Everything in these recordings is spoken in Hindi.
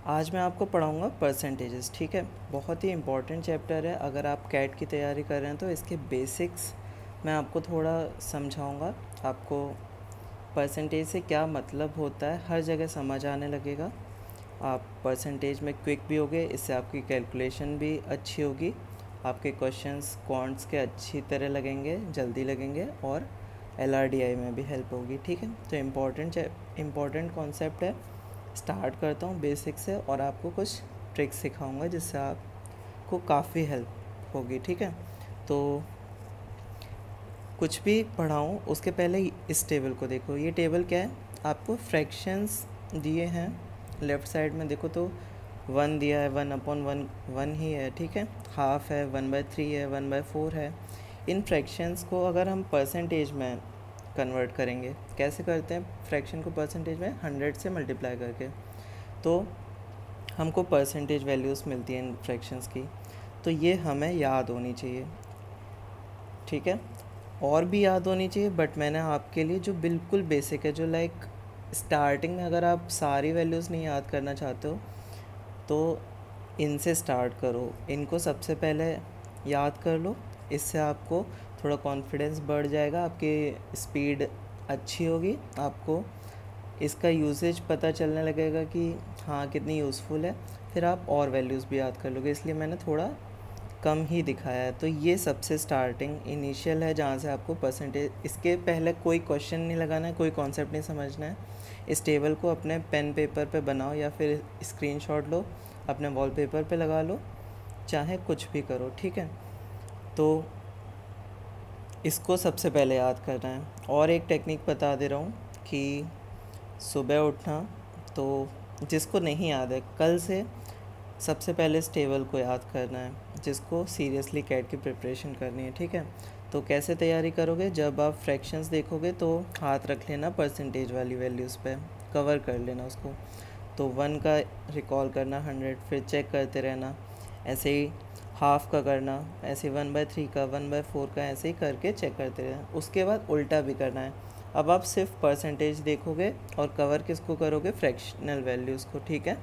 आज मैं आपको पढ़ाऊँगा परसेंटेजेस। ठीक है, बहुत ही इम्पॉर्टेंट चैप्टर है। अगर आप कैट की तैयारी कर रहे हैं तो इसके बेसिक्स मैं आपको थोड़ा समझाऊँगा। आपको परसेंटेज से क्या मतलब होता है हर जगह समझ आने लगेगा। आप परसेंटेज में क्विक भी होगे, इससे आपकी कैलकुलेशन भी अच्छी होगी, आपके क्वेश्चंस क्वांट्स के अच्छी तरह लगेंगे, जल्दी लगेंगे, और LRDI में भी हेल्प होगी। ठीक है, तो इम्पॉर्टेंट कॉन्सेप्ट है। स्टार्ट करता हूँ बेसिक से और आपको कुछ ट्रिक्स सिखाऊंगा जिससे आपको काफ़ी हेल्प होगी। ठीक है, तो कुछ भी पढ़ाऊँ उसके पहले इस टेबल को देखो। ये टेबल क्या है, आपको फ्रैक्शंस दिए हैं। लेफ़्ट साइड में देखो तो 1 दिया है, 1/1 1 ही है। ठीक है, हाफ है, 1/3 है, 1/4 है। इन फ्रैक्शंस को अगर हम परसेंटेज में कन्वर्ट करेंगे, कैसे करते हैं फ्रैक्शन को परसेंटेज में, 100 से मल्टीप्लाई करके, तो हमको परसेंटेज वैल्यूज़ मिलती हैं इन फ्रैक्शंस की। तो ये हमें याद होनी चाहिए। ठीक है, और भी याद होनी चाहिए, बट मैंने आपके लिए जो बिल्कुल बेसिक है, जो लाइक स्टार्टिंग में अगर आप सारी वैल्यूज़ नहीं याद करना चाहते हो तो इनसे स्टार्ट करो। इनको सबसे पहले याद कर लो, इससे आपको थोड़ा कॉन्फिडेंस बढ़ जाएगा, आपकी स्पीड अच्छी होगी, आपको इसका यूसेज पता चलने लगेगा कि हाँ कितनी यूज़फुल है। फिर आप और वैल्यूज़ भी याद कर लोगे, इसलिए मैंने थोड़ा कम ही दिखाया है। तो ये सबसे स्टार्टिंग इनिशियल है जहाँ से आपको परसेंटेज, इसके पहले कोई क्वेश्चन नहीं लगाना है, कोई कॉन्सेप्ट नहीं समझना है। इस टेबल को अपने पेन पेपर पे बनाओ या फिर स्क्रीनशॉट लो, अपने वॉलपेपर पे लगा लो, चाहे कुछ भी करो। ठीक है, तो इसको सबसे पहले याद करना है। और एक टेक्निक बता दे रहा हूँ कि सुबह उठना, तो जिसको नहीं याद है कल से सबसे पहले इस टेबल को याद करना है, जिसको सीरियसली कैट की प्रिपरेशन करनी है। ठीक है, तो कैसे तैयारी करोगे, जब आप फ्रैक्शंस देखोगे तो हाथ रख लेना परसेंटेज वाली वैल्यूज़ पे, कवर कर लेना उसको। तो 1 का रिकॉल करना 100, फिर चेक करते रहना, ऐसे ही हाफ का करना, ऐसे 1/3 का, 1/4 का, ऐसे ही करके चेक करते रहना। उसके बाद उल्टा भी करना है। अब आप सिर्फ परसेंटेज देखोगे और कवर किसको करोगे, फ्रैक्शनल वैल्यूज़ को। ठीक है,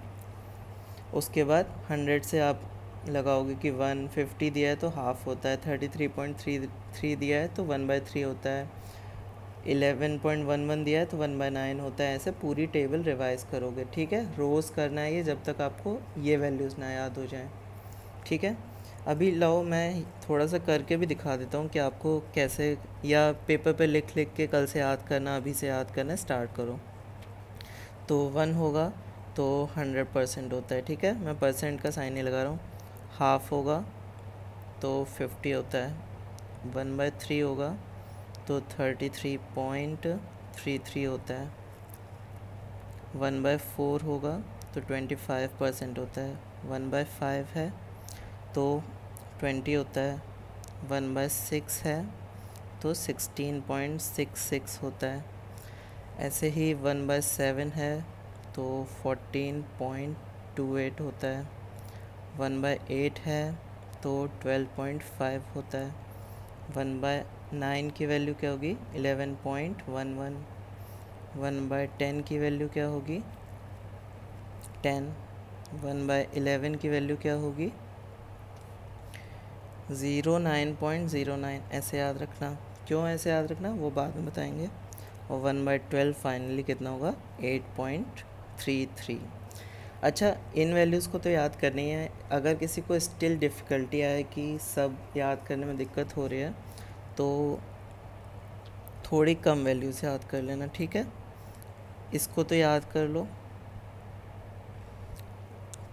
उसके बाद 100 से आप लगाओगे कि 150 दिया है तो हाफ होता है, 33.33 दिया है तो 1/3 होता है, 11.11 दिया है तो 1/9 होता है। ऐसे पूरी टेबल रिवाइज करोगे। ठीक है, रोज़ करना है ये जब तक आपको ये वैल्यूज़ ना याद हो जाएं। ठीक है, अभी लाओ मैं थोड़ा सा करके भी दिखा देता हूँ कि आपको कैसे, या पेपर पे लिख लिख के कल से याद करना, अभी से याद करना स्टार्ट करो। तो 1 होगा तो 100% होता है। ठीक है, मैं परसेंट का साइन नहीं लगा रहा हूँ। हाफ होगा तो 50 होता है, 1/3 होगा तो 33.33 होता है, 1/4 होगा तो 25% होता है, 1/5 है तो 20 होता है, 1/6 है तो 16.66 होता है। ऐसे ही 1/7 है तो 14.28 होता है, 1/8 है तो 12.5 होता है, 1/9 की वैल्यू क्या होगी, 11.11, 1/10 की वैल्यू क्या होगी, 10, 1/11 की वैल्यू क्या होगी, 09.09। ऐसे याद रखना। क्यों ऐसे याद रखना वो बाद में बताएंगे। और 1/12 फाइनली कितना होगा, 8.33। अच्छा, इन वैल्यूज़ को तो याद करनी है। अगर किसी को स्टिल डिफ़िकल्टी आए कि सब याद करने में दिक्कत हो रही है तो थोड़ी कम वैल्यू से याद कर लेना। ठीक है, इसको तो याद कर लो।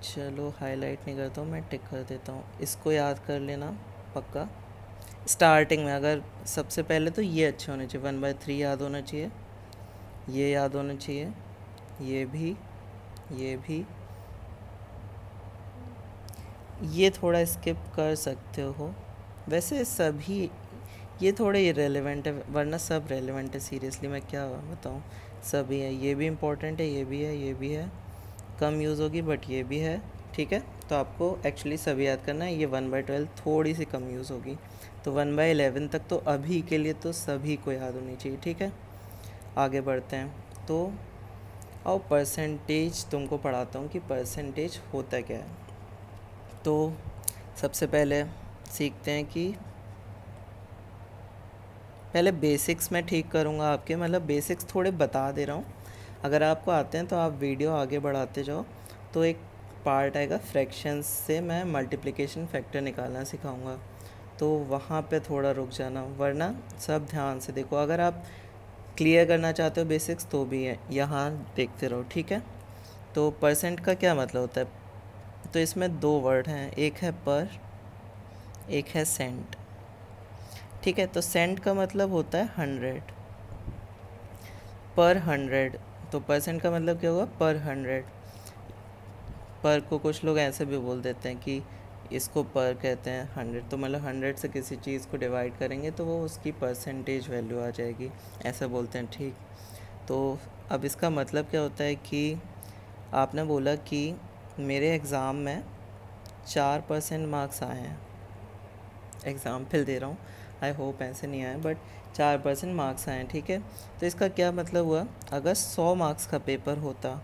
चलो हाईलाइट नहीं करता हूँ, मैं टिक कर देता हूँ। इसको याद कर लेना पक्का। स्टार्टिंग में अगर सबसे पहले तो ये अच्छे होने चाहिए, 1/3 याद होना चाहिए, ये याद होना चाहिए, ये भी, ये भी, ये थोड़ा स्किप कर सकते हो। वैसे सभी ये थोड़े इरेलीवेंट है, वरना सब रेलेवेंट है। सीरियसली मैं क्या बताऊँ, सभी है। ये भी इम्पोर्टेंट है, ये भी है, ये भी है, कम यूज़ होगी बट ये भी है। ठीक है, तो आपको एक्चुअली सभी याद करना है। ये 1/12 थोड़ी सी कम यूज़ होगी, तो 1/11 तक तो अभी के लिए तो सभी को याद होनी चाहिए। ठीक है, आगे बढ़ते हैं। तो और परसेंटेज तुमको पढ़ाता हूँ कि परसेंटेज होता क्या है। तो सबसे पहले सीखते हैं कि पहले बेसिक्स मैं ठीक करूँगा आपके, मतलब बेसिक्स थोड़े बता दे रहा हूँ। अगर आपको आते हैं तो आप वीडियो आगे बढ़ाते जाओ। तो एक पार्ट आएगा फ्रैक्शंस से मैं मल्टीप्लिकेशन फैक्टर निकालना सिखाऊंगा, तो वहाँ पे थोड़ा रुक जाना, वरना सब ध्यान से देखो। अगर आप क्लियर करना चाहते हो बेसिक्स तो भी है यहाँ देखते रहो, ठीक है। तो परसेंट का क्या मतलब होता है, तो इसमें दो वर्ड हैं, एक है पर, एक है सेंट, ठीक है। तो सेंट का मतलब होता है 100, पर 100। तो परसेंट का मतलब क्या होगा, पर 100। पर को कुछ लोग ऐसे भी बोल देते हैं कि इसको पर कहते हैं 100, तो मतलब 100 से किसी चीज़ को डिवाइड करेंगे तो वो उसकी परसेंटेज वैल्यू आ जाएगी, ऐसा बोलते हैं, ठीक। तो अब इसका मतलब क्या होता है कि आपने बोला कि मेरे एग्ज़ाम में 4% मार्क्स आए हैं, एग्ज़ाम्पल दे रहा हूँ, आई होप ऐसे नहीं आए, बट 4% मार्क्स आए हैं, ठीक है। तो इसका क्या मतलब हुआ, अगर 100 मार्क्स का पेपर होता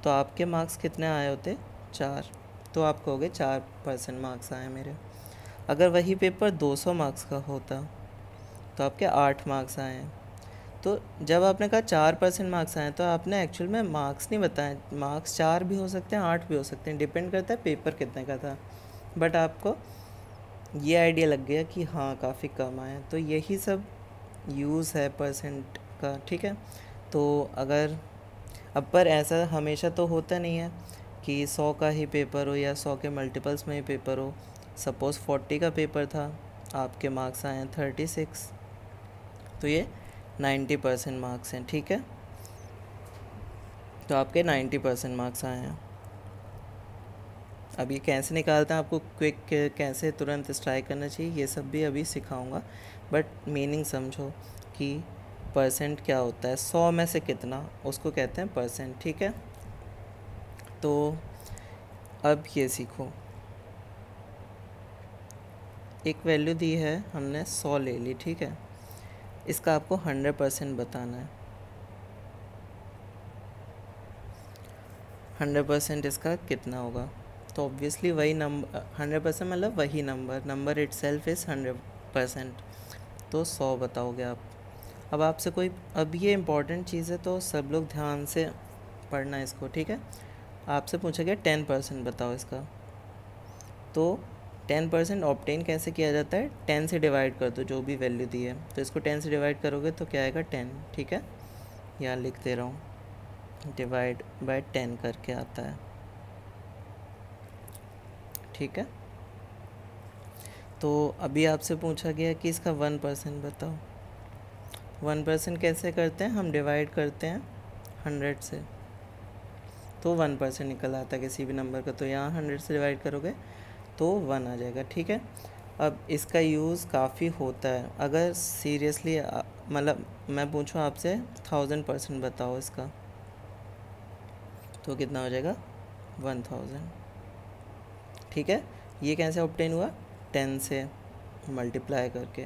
तो आपके मार्क्स कितने आए होते, 4, तो आप कहोगे 4% मार्क्स आए मेरे। अगर वही पेपर 200 मार्क्स का होता तो आपके 8 मार्क्स आए हैं। तो जब आपने कहा 4% मार्क्स आए तो आपने एक्चुअल में मार्क्स नहीं बताए, मार्क्स 4 भी हो सकते हैं, 8 भी हो सकते हैं, डिपेंड करता है पेपर कितने का था। बट आपको ये आइडिया लग गया कि हाँ काफ़ी कम आए, तो यही सब यूज़ है परसेंट का, ठीक है। तो अगर अब पर ऐसा हमेशा तो होता नहीं है कि 100 का ही पेपर हो या 100 के मल्टीपल्स में ही पेपर हो। सपोज़ 40 का पेपर था, आपके मार्क्स आए हैं 36, तो ये 90% मार्क्स हैं, ठीक है। तो आपके 90% मार्क्स आए हैं। अब ये कैसे निकालते हैं, आपको क्विक कैसे तुरंत स्ट्राइक करना चाहिए, ये सब भी अभी सिखाऊंगा, बट मीनिंग समझो कि परसेंट क्या होता है, 100 में से कितना, उसको कहते हैं परसेंट, ठीक है। तो अब ये सीखो, एक वैल्यू दी है हमने 100 ले ली, ठीक है। इसका आपको 100% बताना है। 100% इसका कितना होगा, तो ऑब्वियसली वही नंबर, 100% मतलब वही नंबर इटसेल्फ इज़ 100%, तो 100 बताओगे आप। अब आपसे कोई, अब ये इम्पॉर्टेंट चीज़ है तो सब लोग ध्यान से पढ़ना इसको, ठीक है। आपसे पूछा गया 10% बताओ इसका, तो 10% ऑब्टेन कैसे किया जाता है, 10 से डिवाइड कर दो जो भी वैल्यू दी है, तो इसको 10 से डिवाइड करोगे तो क्या आएगा 10, ठीक है। यहाँ लिख दे रहा हूँ, डिवाइड बाय 10 करके आता है, ठीक है। तो अभी आपसे पूछा गया कि इसका 1% बताओ। 1% कैसे करते हैं, हम डिवाइड करते हैं 100 से, तो 1% निकल आता है किसी भी नंबर का, तो यहाँ 100 से डिवाइड करोगे तो 1 आ जाएगा, ठीक है। अब इसका यूज़ काफ़ी होता है, अगर सीरियसली मतलब मैं पूछूं आपसे 1000% बताओ इसका, तो कितना हो जाएगा 1000, ठीक है। ये कैसे ऑब्टेन हुआ, 10 से मल्टीप्लाई करके।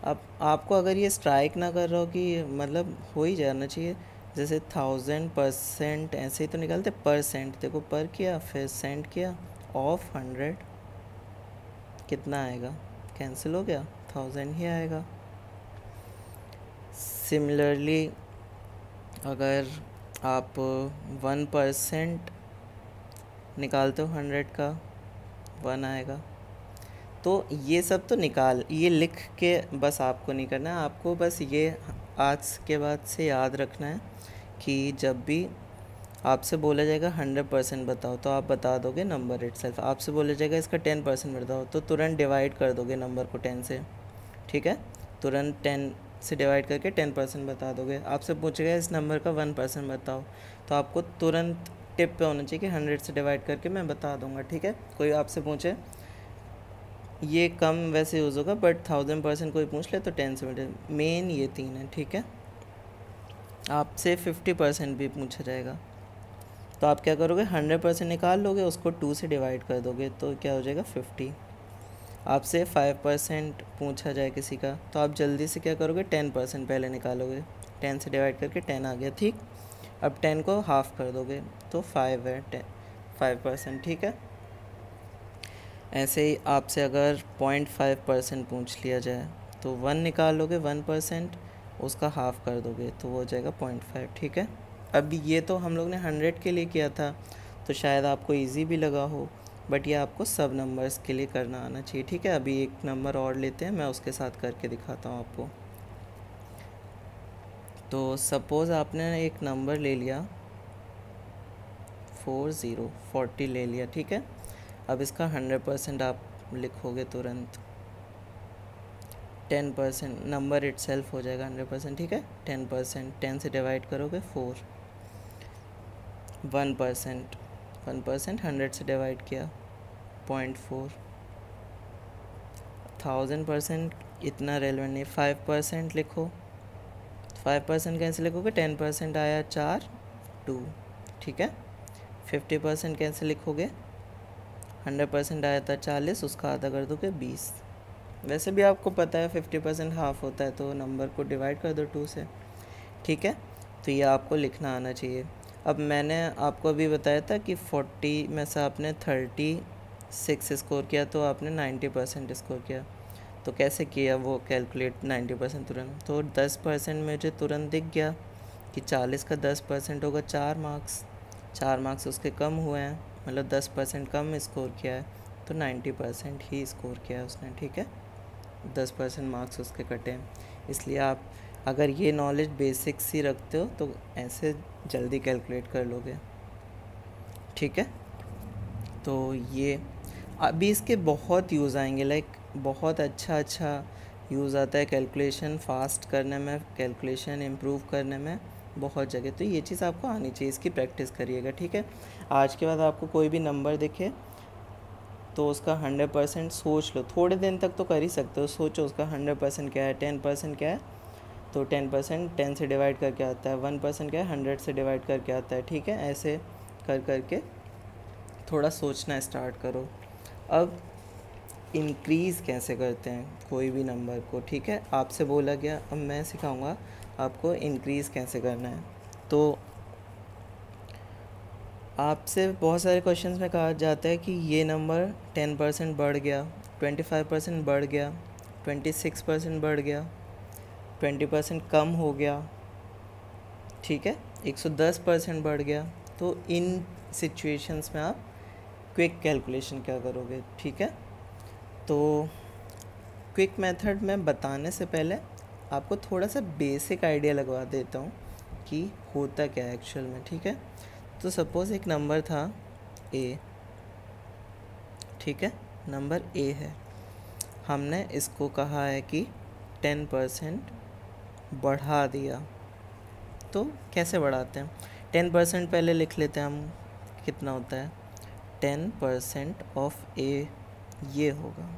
अब आपको अगर ये स्ट्राइक ना कर रहा हो कि मतलब हो ही जाना चाहिए, जैसे 1000% ऐसे ही तो निकालते, परसेंट देखो, पर किया फिर सेंट किया, ऑफ 100 कितना आएगा, कैंसिल हो गया, 1000 ही आएगा। सिमिलरली अगर आप 1% निकालते हो 100 का, 1 आएगा। तो ये सब तो निकाल, ये लिख के बस आपको नहीं करना है, आपको बस ये आज के बाद से याद रखना है कि जब भी आपसे बोला जाएगा 100% बताओ तो आप बता दोगे नंबर इटसेल्फ। आपसे बोला जाएगा इसका 10% बताओ तो तुरंत डिवाइड कर दोगे नंबर को 10 से, ठीक है। तुरंत 10 से डिवाइड करके 10% बता दोगे। आपसे पूछेगा इस नंबर का 1% बताओ, तो आपको तुरंत टिप पे होना चाहिए कि 100 से डिवाइड करके मैं बता दूंगा, ठीक है। कोई आपसे पूछे, ये कम वैसे यूज़ होगा, बट 1000% कोई पूछ ले तो 10 से मिनट, मेन ये 3 है, ठीक है। आपसे 50% भी पूछा जाएगा तो आप क्या करोगे, 100% निकाल लोगे, उसको 2 से डिवाइड कर दोगे तो क्या हो जाएगा 50। आपसे 5% पूछा जाए किसी का तो आप जल्दी से क्या करोगे, 10% पहले निकालोगे, 10 से डिवाइड करके 10 आ गया, ठीक। अब 10 को हाफ कर दोगे तो 5 है, 5%, ठीक है। ऐसे ही आपसे अगर 0.5% पूछ लिया जाए तो 1 निकालोगे 1%, उसका हाफ कर दोगे तो वो हो जाएगा 0.5, ठीक है। अब ये तो हम लोग ने 100 के लिए किया था तो शायद आपको इजी भी लगा हो, बट ये आपको सब नंबर्स के लिए करना आना चाहिए, ठीक है। अभी एक नंबर और लेते हैं, मैं उसके साथ करके दिखाता हूँ आपको। तो सपोज़ आपने एक नंबर ले लिया 40 ले लिया, ठीक है। अब इसका 100% आप लिखोगे तुरंत, 10% नंबर इटसेल्फ हो जाएगा 100%, ठीक है। 10%, 10 से डिवाइड करोगे 4, 1%, 100 से डिवाइड किया 0.4, 1000% इतना रेलेवेंट नहीं, 5% लिखो, 5% कैसे लिखोगे, 10% आया 4, 2, ठीक है। 50% कैसे लिखोगे, 100% आया था 40, उसका आधा कर दोगे 20। वैसे भी आपको पता है 50% हाफ होता है, तो नंबर को डिवाइड कर दो 2 से, ठीक है। तो ये आपको लिखना आना चाहिए। अब मैंने आपको अभी बताया था कि 40 में से आपने 36 स्कोर किया तो आपने 90% स्कोर किया। तो कैसे किया वो कैलकुलेट 90% तुरंत, तो 10% मुझे तुरंत दिख गया कि 40 का 10% होगा 4 मार्क्स, 4 मार्क्स उसके कम हुए हैं, मतलब 10% कम स्कोर किया है, तो 90% ही स्कोर किया है उसने, ठीक है। 10% मार्क्स उसके कटे हैं। इसलिए आप अगर ये नॉलेज बेसिक्स ही रखते हो तो ऐसे जल्दी कैलकुलेट कर लोगे, ठीक है। तो ये अभी इसके बहुत यूज़ आएंगे, लाइक बहुत अच्छा यूज़ आता है कैलकुलेशन फास्ट करने में, कैलकुलेशन इम्प्रूव करने में बहुत जगह। तो ये चीज़ आपको आनी चाहिए, इसकी प्रैक्टिस करिएगा, ठीक है। आज के बाद आपको कोई भी नंबर दिखे तो उसका 100% सोच लो, थोड़े दिन तक तो कर ही सकते हो, सोचो उसका 100% क्या है, 10% क्या है, तो 10% 10 से डिवाइड करके आता है, 1% क्या है 100 से डिवाइड करके आता है, ठीक है। ऐसे कर करके थोड़ा सोचना स्टार्ट करो। अब इंक्रीज़ कैसे करते हैं कोई भी नंबर को, ठीक है, आपसे बोला गया, अब मैं सिखाऊंगा आपको इंक्रीज़ कैसे करना है। तो आपसे बहुत सारे क्वेश्चंस में कहा जाता है कि ये नंबर 10% बढ़ गया, 25% बढ़ गया, 26% बढ़ गया, 20% कम हो गया, ठीक है, 110% बढ़ गया। तो इन सिचुएशंस में आप क्विक कैलकुलेशन क्या करोगे, ठीक है। तो क्विक मेथड में बताने से पहले आपको थोड़ा सा बेसिक आइडिया लगवा देता हूँ कि होता क्या है एक्चुअल में, ठीक है। तो सपोज़ एक नंबर था ए, ठीक है, नंबर ए है, हमने इसको कहा है कि 10% बढ़ा दिया। तो कैसे बढ़ाते हैं, 10% पहले लिख लेते हैं हम, कितना होता है 10% ऑफ ए, ये होगा,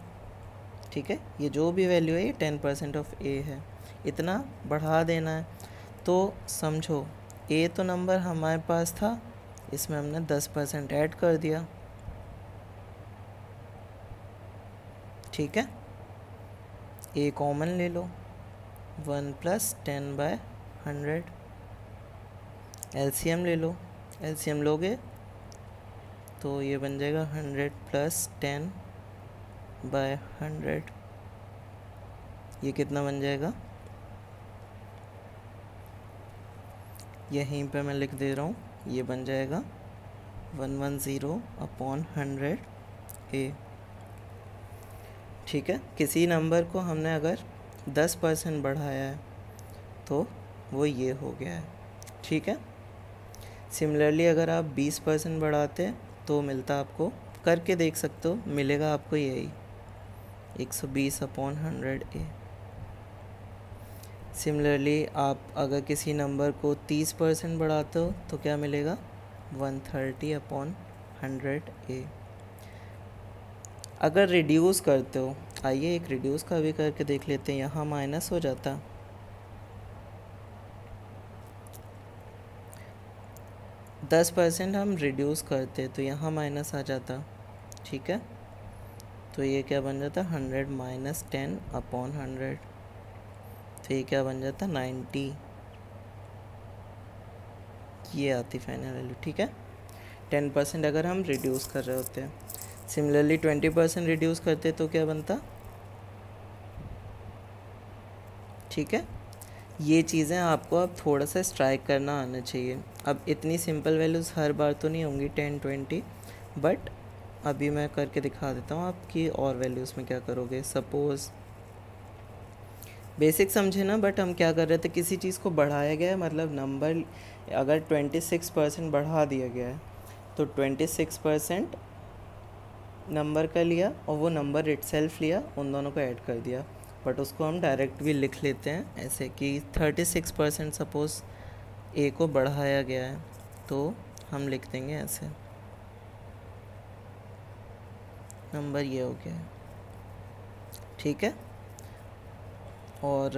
ठीक है। ये जो भी वैल्यू है ये 10% ऑफ ए है, इतना बढ़ा देना है। तो समझो ए तो नंबर हमारे पास था, इसमें हमने 10% ऐड कर दिया, ठीक है। ए कॉमन ले लो, 1 + 10/100, एलसीएम ले लो, एलसीएम लोगे तो ये बन जाएगा 100 + 10/100, ये कितना बन जाएगा, यहीं पे मैं लिख दे रहा हूँ, ये बन जाएगा 110/100 ए, ठीक है। किसी नंबर को हमने अगर 10% बढ़ाया है तो वो ये हो गया है, ठीक है। सिमिलरली अगर आप 20% बढ़ाते तो मिलता आपको, करके देख सकते हो, मिलेगा आपको यही 120/100 ए। सिमिलरली आप अगर किसी नंबर को 30% बढ़ाते हो तो क्या मिलेगा 130/100 ए। अगर रिड्यूस करते हो, आइए एक रिड्यूस का भी करके देख लेते हैं, यहाँ माइनस हो जाता, 10% हम रिड्यूस करते तो यहाँ माइनस आ जाता, ठीक है। तो ये क्या बन जाता 100 - 10/100, तो ये क्या बन जाता 90, ये आती फाइनल वैल्यू, ठीक है। 10% अगर हम रिड्यूस कर रहे होते हैं, सिमिलरली 20% रिड्यूस करते तो क्या बनता, ठीक है। ये चीज़ें आपको अब थोड़ा सा स्ट्राइक करना आना चाहिए। अब इतनी सिंपल वैल्यूज़ हर बार तो नहीं होंगी 10 20, बट अभी मैं करके दिखा देता हूँ आपकी और वैल्यूज़ में क्या करोगे। सपोज़ बेसिक समझे ना, बट हम क्या कर रहे थे, किसी चीज़ को बढ़ाया गया है, मतलब नंबर अगर 26% बढ़ा दिया गया है तो 26% नंबर का लिया और वो नंबर इटसेल्फ लिया, उन दोनों को ऐड कर दिया। बट उसको हम डायरेक्ट भी लिख लेते हैं ऐसे कि 36% सपोज़ ए को बढ़ाया गया है, तो हम लिख देंगे ऐसे, नंबर ये हो गया है, ठीक है। और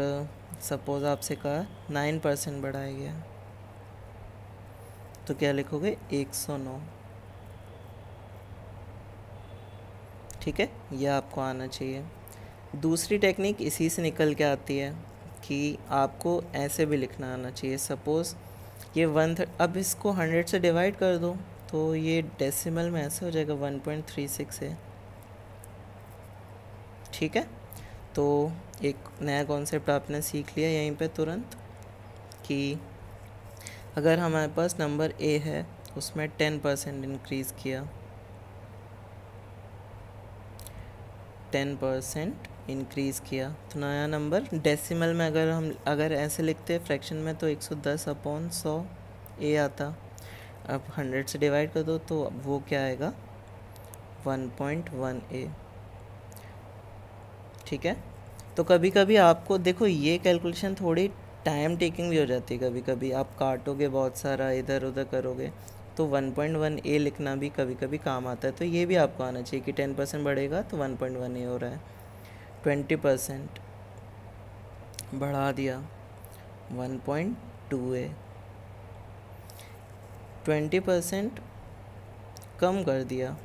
सपोज़ आपसे कहा 9% बढ़ाया गया, तो क्या लिखोगे 109, ठीक है। यह आपको आना चाहिए। दूसरी टेक्निक इसी से निकल के आती है कि आपको ऐसे भी लिखना आना चाहिए। सपोज़ ये अब इसको 100 से डिवाइड कर दो तो ये डेसिमल में ऐसे हो जाएगा 1.36 है, ठीक है। तो एक नया कॉन्सेप्ट आपने सीख लिया यहीं पे तुरंत कि अगर हमारे पास नंबर ए है उसमें 10% इंक्रीज़ किया, 10% इंक्रीज़ किया तो नया नंबर डेसिमल में अगर ऐसे लिखते फ्रैक्शन में तो 110/100 ए आता। अब 100 से डिवाइड कर दो तो अब वो क्या आएगा 1.1 ए, ठीक है। तो कभी कभी आपको देखो ये कैलकुलेशन थोड़ी टाइम टेकिंग भी हो जाती है, कभी कभी आप काटोगे बहुत सारा इधर उधर करोगे तो 1.1 ए लिखना भी कभी कभी काम आता है। तो ये भी आपको आना चाहिए कि 10% बढ़ेगा तो 1.1 ए हो रहा है। 20% बढ़ा दिया 1.2 ए, 20% कम कर दिया,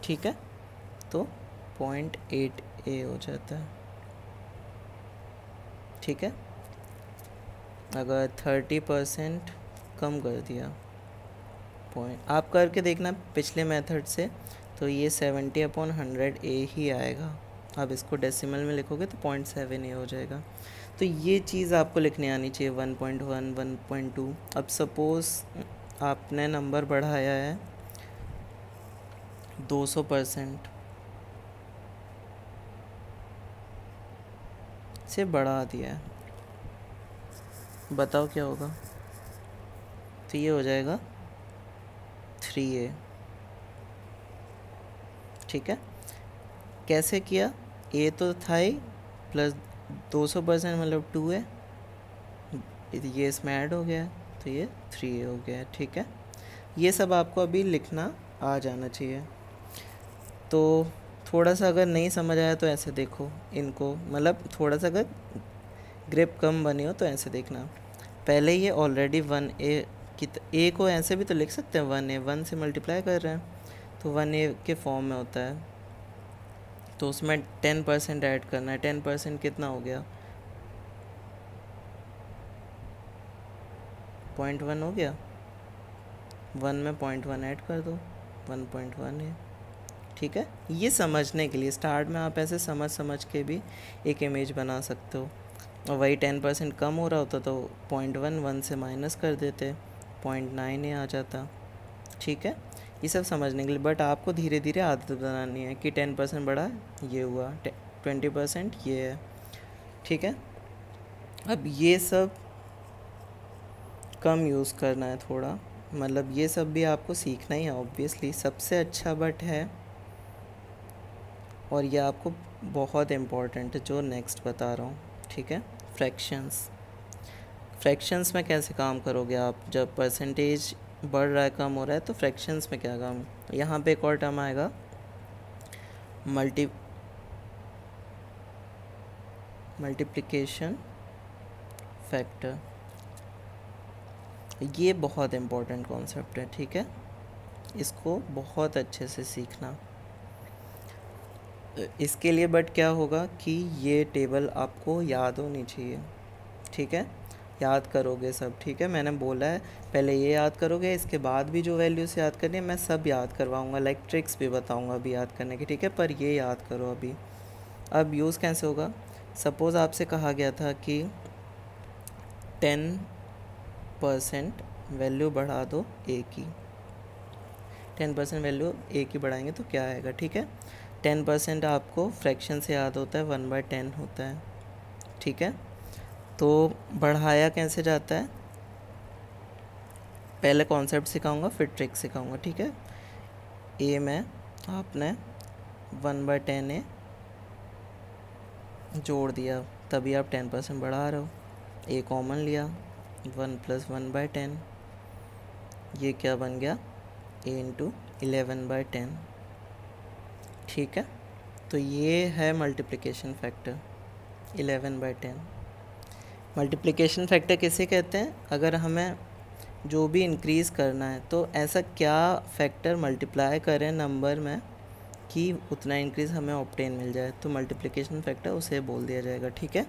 ठीक है, तो 0.8 ए हो जाता है, ठीक है। अगर 30% कम कर दिया पॉइंट, आप करके देखना पिछले मेथड से, तो ये 70/100 ए ही आएगा। अब इसको डेसिमल में लिखोगे तो 0.7 ए हो जाएगा। तो ये चीज़ आपको लिखने आनी चाहिए 1.1 1.2। अब सपोज़ आपने नंबर बढ़ाया है 200% से बढ़ा दिया है, बताओ क्या होगा। तो ये हो जाएगा 3a, ठीक है। कैसे किया, a तो था ही प्लस 200% मतलब 2a, ये इसमें ऐड हो गया तो ये 3a हो गया, ठीक है। ये सब आपको अभी लिखना आ जाना चाहिए। तो थोड़ा सा अगर नहीं समझ आया तो ऐसे देखो इनको, मतलब थोड़ा सा अगर ग्रिप कम बनी हो तो ऐसे देखना। पहले ये ऑलरेडी 1a की ए को ऐसे भी तो लिख सकते हैं 1a, 1 से मल्टीप्लाई कर रहे हैं तो 1a के फॉर्म में होता है, तो उसमें 10% ऐड करना है। 10% कितना हो गया 0.1 हो गया, 1 में 0.1 ऐड कर दो 1.1 है, ठीक है। ये समझने के लिए स्टार्ट में आप ऐसे समझ के भी एक इमेज बना सकते हो। और वही 10% कम हो रहा होता तो 0.1 1 से माइनस कर देते 0.9 आ जाता, ठीक है। ये सब समझने के लिए, बट आपको धीरे धीरे आदत बनानी है कि 10% बढ़ा ये हुआ, 20% ये है, ठीक है। अब ये सब कम यूज़ करना है थोड़ा, मतलब ये सब भी आपको सीखना ही है ऑब्वियसली। सबसे अच्छा बट है, और ये आपको बहुत इम्पोर्टेंट है जो नेक्स्ट बता रहा हूँ, ठीक है। फ्रैक्शंस में कैसे काम करोगे आप, जब परसेंटेज बढ़ रहा है कम हो रहा है तो फ्रैक्शंस में क्या काम, यहाँ पे एक और टर्म आएगा मल्टीप्लिकेशन फैक्टर। ये बहुत इम्पोर्टेंट कॉन्सेप्ट है, ठीक है। इसको बहुत अच्छे से सीखना। इसके लिए बट क्या होगा कि ये टेबल आपको याद होनी चाहिए, ठीक है। याद करोगे सब, ठीक है। मैंने बोला है पहले ये याद करोगे, इसके बाद भी जो वैल्यूज़ याद करनी है मैं सब याद करवाऊँगा, लाइक ट्रिक्स भी बताऊँगा अभी याद करने की, ठीक है। पर ये याद करो अभी। अब यूज़ कैसे होगा, सपोज़ आपसे कहा गया था कि 10% वैल्यू बढ़ा दो ए की, 10% वैल्यू ए की बढ़ाएंगे तो क्या आएगा, ठीक है। 10% आपको फ्रैक्शन से याद होता है 1/10 होता है, ठीक है। तो बढ़ाया कैसे जाता है, पहले कॉन्सेप्ट सिखाऊंगा फिर ट्रिक सिखाऊंगा, ठीक है। ए में आपने 1/10 ए जोड़ दिया, तभी आप 10% बढ़ा रहे हो। ए कॉमन लिया, 1 + 1/10, ये क्या बन गया, ए इंटू 11/10, ठीक है। तो ये है मल्टीप्लिकेशन फैक्टर 11/10। मल्टीप्लिकेशन फैक्टर किसे कहते हैं, अगर हमें जो भी इंक्रीज़ करना है तो ऐसा क्या फैक्टर मल्टीप्लाई करें नंबर में कि उतना इंक्रीज़ हमें ऑब्टेन मिल जाए, तो मल्टीप्लिकेशन फैक्टर उसे बोल दिया जाएगा, ठीक है।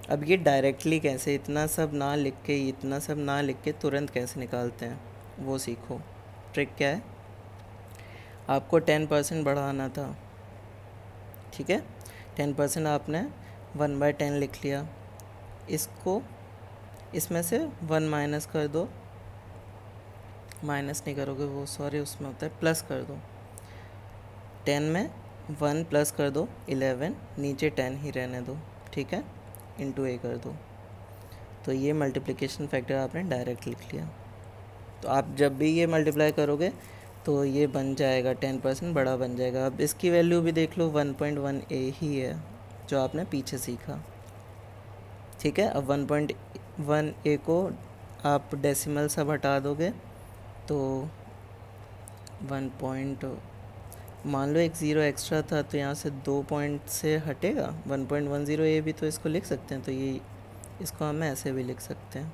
अब ये डायरेक्टली कैसे, इतना सब ना लिख के तुरंत कैसे निकालते हैं वो सीखो। ट्रिक क्या है, आपको 10% बढ़ाना था, ठीक है। 10% आपने 1/10 लिख लिया, इसको इसमें से 1 माइनस कर दो, माइनस नहीं करोगे वो सॉरी उसमें होता है प्लस कर दो, 10 में 1 प्लस कर दो 11, नीचे 10 ही रहने दो, ठीक है, इंटू ए कर दो। तो ये मल्टीप्लिकेशन फैक्टर आपने डायरेक्ट लिख लिया। तो आप जब भी ये मल्टीप्लाई करोगे तो ये बन जाएगा 10% बड़ा बन जाएगा। अब इसकी वैल्यू भी देख लो 1.1 ए ही है जो आपने पीछे सीखा, ठीक है। अब 1.1 ए को आप डेसिमल सब हटा दोगे तो 1 मान लो एक ज़ीरो एक्स्ट्रा था तो यहाँ से 2 पॉइंट से हटेगा 1.10 ए भी, तो इसको लिख सकते हैं। तो ये इसको हम ऐसे भी लिख सकते हैं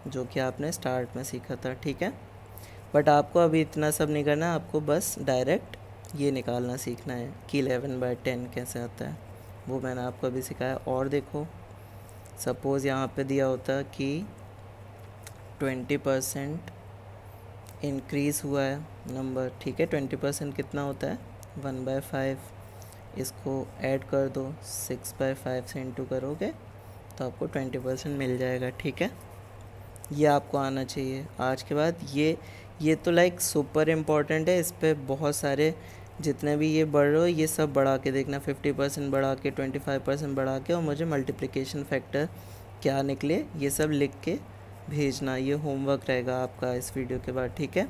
जो कि आपने स्टार्ट में सीखा था, ठीक है। बट आपको अभी इतना सब नहीं करना, आपको बस डायरेक्ट ये निकालना सीखना है कि 11/10 कैसे आता है, वो मैंने आपको अभी सिखाया। और देखो सपोज़ यहाँ पे दिया होता कि 20% इंक्रीज़ हुआ है नंबर, ठीक है। 20% कितना होता है 1/5, इसको ऐड कर दो 6/5 से इंटू करोगे तो आपको 20% मिल जाएगा, ठीक है। ये आपको आना चाहिए आज के बाद। ये तो लाइक सुपर इम्पॉर्टेंट है, इस पर बहुत सारे जितने भी ये बढ़ रहे हो ये सब बढ़ा के देखना, 50% बढ़ा के 25% बढ़ा के, और मुझे मल्टीप्लिकेशन फैक्टर क्या निकले ये सब लिख के भेजना। ये होमवर्क रहेगा आपका इस वीडियो के बाद, ठीक है।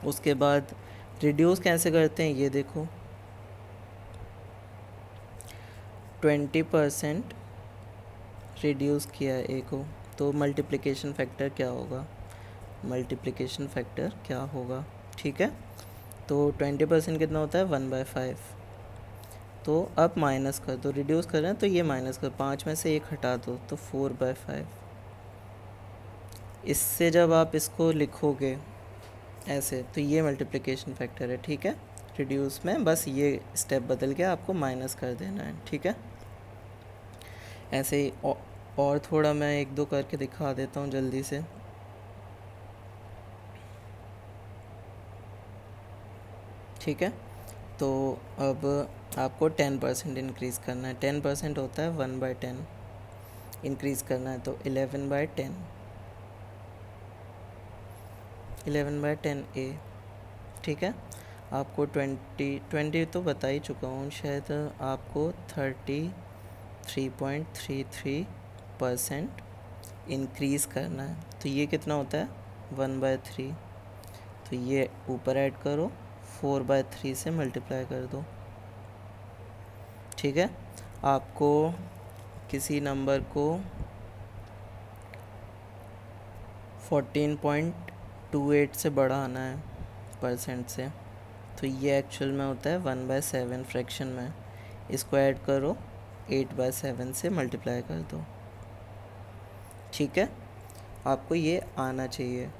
उसके बाद रिड्यूस कैसे करते हैं ये देखो, 20% रिड्यूस किया ए को तो मल्टीप्लिकेशन फैक्टर क्या होगा, मल्टीप्लिकेशन फैक्टर क्या होगा, ठीक है। तो 20% कितना होता है 1/5, तो अब माइनस कर दो, रिड्यूस कर रहे हैं तो ये माइनस कर, 5 में से 1 हटा दो तो 4/5। इससे जब आप इसको लिखोगे ऐसे तो ये मल्टीप्लिकेशन फैक्टर है, ठीक है। रिड्यूस में बस ये स्टेप बदल के आपको माइनस कर देना है, ठीक है। ऐसे ही और थोड़ा मैं 1-2 करके दिखा देता हूँ जल्दी से। ठीक है, तो अब आपको 10% इंक्रीज़ करना है, 10% होता है 1/10, इंक्रीज़ करना है तो 11/10, 11/10 ए, ठीक है। आपको 20 तो बता ही चुका हूँ शायद, आपको 33.33% इंक्रीज़ करना है। तो ये कितना होता है 1/3, तो ये ऊपर ऐड करो 4/3 से मल्टीप्लाई कर दो, ठीक है। आपको किसी नंबर को 14.28 से बढ़ाना है परसेंट से, तो ये एक्चुअल में होता है 1/7 फ्रैक्शन में, इसको ऐड करो 8/7 से मल्टीप्लाई कर दो, ठीक है। आपको ये आना चाहिए।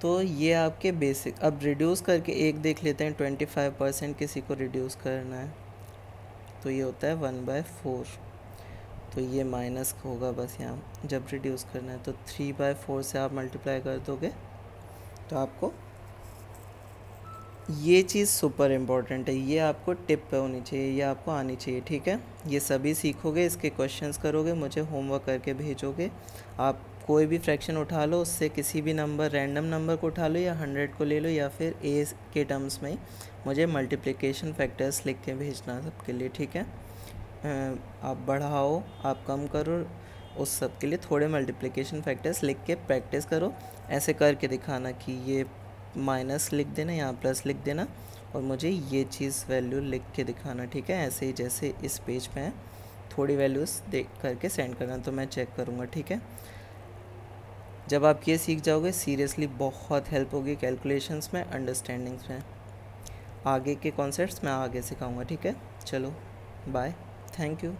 तो ये आपके बेसिक। अब रिड्यूस करके एक देख लेते हैं, 25% किसी को रिड्यूस करना है तो ये होता है 1/4, तो ये माइनस होगा बस यहाँ जब रिड्यूस करना है। तो 3/4 से आप मल्टीप्लाई कर दोगे तो आपको ये चीज़ सुपर इम्पॉर्टेंट है, ये आपको टिप पे होनी चाहिए, ये आपको आनी चाहिए, ठीक है। ये सभी सीखोगे, इसके क्वेश्चंस करोगे, मुझे होमवर्क करके भेजोगे। आप कोई भी फ्रैक्शन उठा लो, उससे किसी भी नंबर रैंडम नंबर को उठा लो या 100 को ले लो या फिर ए के टर्म्स में ही मुझे मल्टीप्लिकेशन फैक्टर्स लिख के भेजना सबके लिए, ठीक है। आप बढ़ाओ, आप कम करो, उस सब के लिए थोड़े मल्टीप्लिकेशन फैक्टर्स लिख के प्रैक्टिस करो। ऐसे करके दिखाना कि ये माइनस लिख देना, यहाँ प्लस लिख देना और मुझे ये चीज़ वैल्यू लिख के दिखाना, ठीक है। ऐसे ही जैसे इस पेज पे है, थोड़ी वैल्यूज़ देख करके सेंड करना तो मैं चेक करूँगा, ठीक है। जब आप ये सीख जाओगे सीरियसली बहुत हेल्प होगी कैलकुलेशंस में, अंडरस्टैंडिंग्स में। आगे के कॉन्सेप्ट्स मैं आगे सिखाऊंगा, ठीक है। चलो बाय, थैंक यू।